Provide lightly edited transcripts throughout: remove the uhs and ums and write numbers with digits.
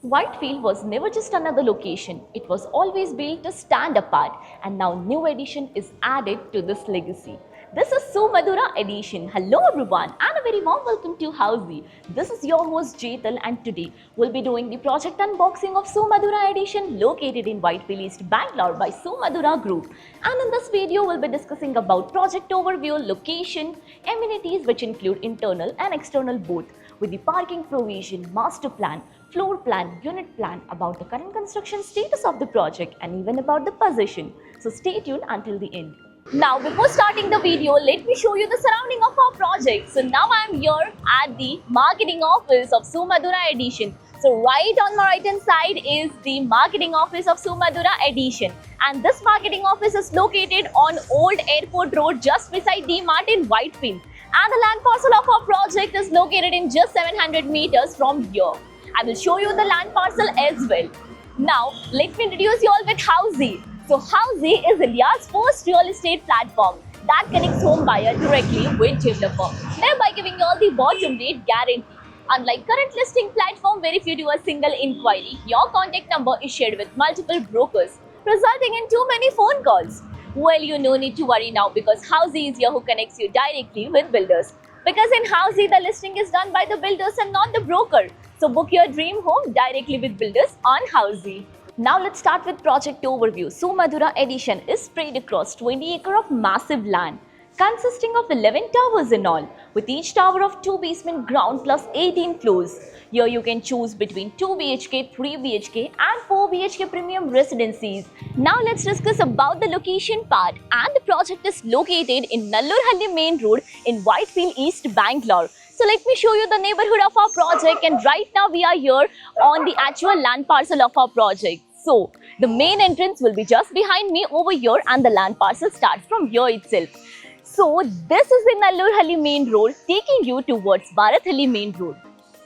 Whitefield was never just another location. It was always built to stand apart, and now new addition is added to this legacy. This is Sumadura Edition. Hello everyone and a very warm welcome to Housey. This is your host Jetal, and today we'll be doing the project unboxing of Sumadura Edition located in Whitefield East, Bangalore by Sumadura Group. And in this video we'll be discussing about project overview, location, amenities which include internal and external both, with the parking provision, master plan, floor plan, unit plan, about the current construction status of the project, and even about the position. So stay tuned until the end. Now before starting the video, let me show you the surrounding of our project. So now I am here at the marketing office of Sumadura Edition. So right on my right hand side is the marketing office of Sumadura Edition, and this marketing office is located on Old Airport Road just beside D-Mart in Whitefield. And the land parcel of our project is located in just 700 meters from here. I will show you the land parcel as well. Now, let me introduce you all with Housey. So, Housey is India's first real estate platform that connects home buyer directly with developer, thereby giving you all the bottom rate guarantee. Unlike current listing platform where if you do a single inquiry, your contact number is shared with multiple brokers, resulting in too many phone calls. Well, you no need to worry now, because Housey is here who connects you directly with builders. Because in Housey, the listing is done by the builders and not the broker. So book your dream home directly with builders on Housey. Now let's start with project overview. Sumadura Edition is spread across 20 acres of massive land, consisting of 11 towers in all, with each tower of 2 basement ground plus 18 floors. Here you can choose between 2 BHK, 3 BHK and 4 BHK premium residencies. Now let's discuss about the location part. And the project is located in Nallurhalli Main Road in Whitefield East, Bangalore. So let me show you the neighborhood of our project, and right now we are here on the actual land parcel of our project. So the main entrance will be just behind me over here, and the land parcel starts from here itself. So this is the Nallurhalli Main Road taking you towards Bharathalli Main Road.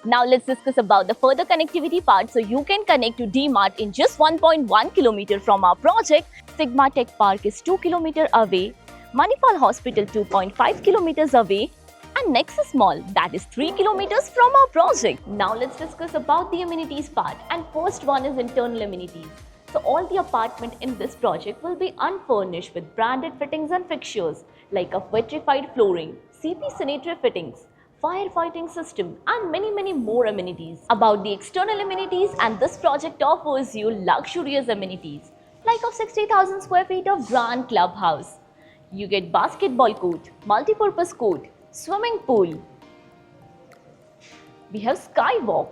Now let's discuss about the further connectivity part. So you can connect to D-Mart in just 1.1 km from our project. Sigma Tech Park is 2 km away. Manipal Hospital 2.5 km away. And Nexus Mall, that is 3 kilometers from our project. Now let's discuss about the amenities part, and first one is internal amenities. So all the apartment in this project will be unfurnished with branded fittings and fixtures like a vitrified flooring, CP sanitary fittings, firefighting system, and many more amenities. About the external amenities, and this project offers you luxurious amenities like of 60,000 square feet of grand clubhouse. You get basketball court, multi-purpose court, swimming pool. We have skywalk,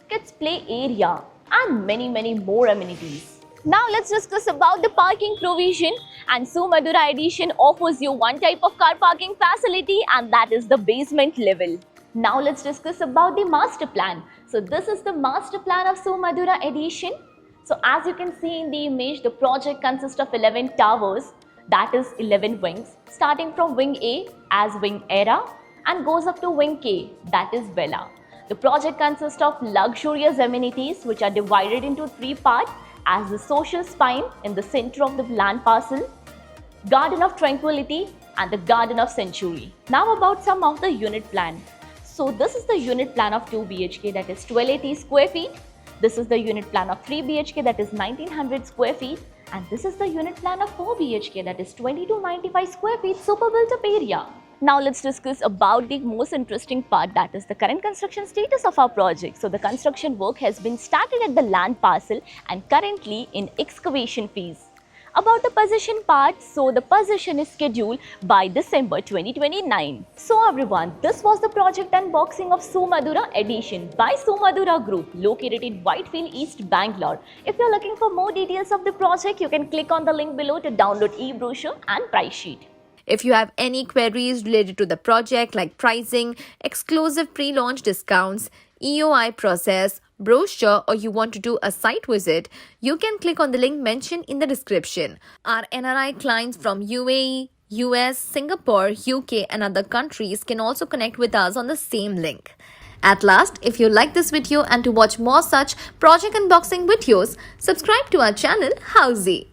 kids play area, and many more amenities. Now let's discuss about the parking provision, and Sumadura Edition offers you one type of car parking facility, and that is the basement level. Now let's discuss about the master plan. So this is the master plan of Sumadura Edition. So as you can see in the image, the project consists of 11 towers, that is 11 wings, starting from wing A as wing Era and goes up to wing K, that is Bella. The project consists of luxurious amenities which are divided into 3 parts, as the social spine in the center of the land parcel, Garden of Tranquility, and the Garden of Century. Now about some of the unit plan. So this is the unit plan of 2 BHK, that is 1280 square feet. This is the unit plan of 3 BHK, that is 1900 square feet. And this is the unit plan of 4 BHK, that is 2295 square feet super built up area. Now let's discuss about the most interesting part, that is the current construction status of our project. So the construction work has been started at the land parcel and currently in excavation phase. About the possession part, so the possession is scheduled by December 2029. So everyone, this was the project unboxing of Sumadura Edition by Sumadura Group located in Whitefield East, Bangalore. If you're looking for more details of the project, you can click on the link below to download e-brochure and price sheet. If you have any queries related to the project like pricing, exclusive pre-launch discounts, EOI process, brochure, or you want to do a site visit, you can click on the link mentioned in the description. Our NRI clients from UAE, US, Singapore, UK and other countries can also connect with us on the same link. At last, if you like this video and to watch more such project unboxing videos, subscribe to our channel Housey.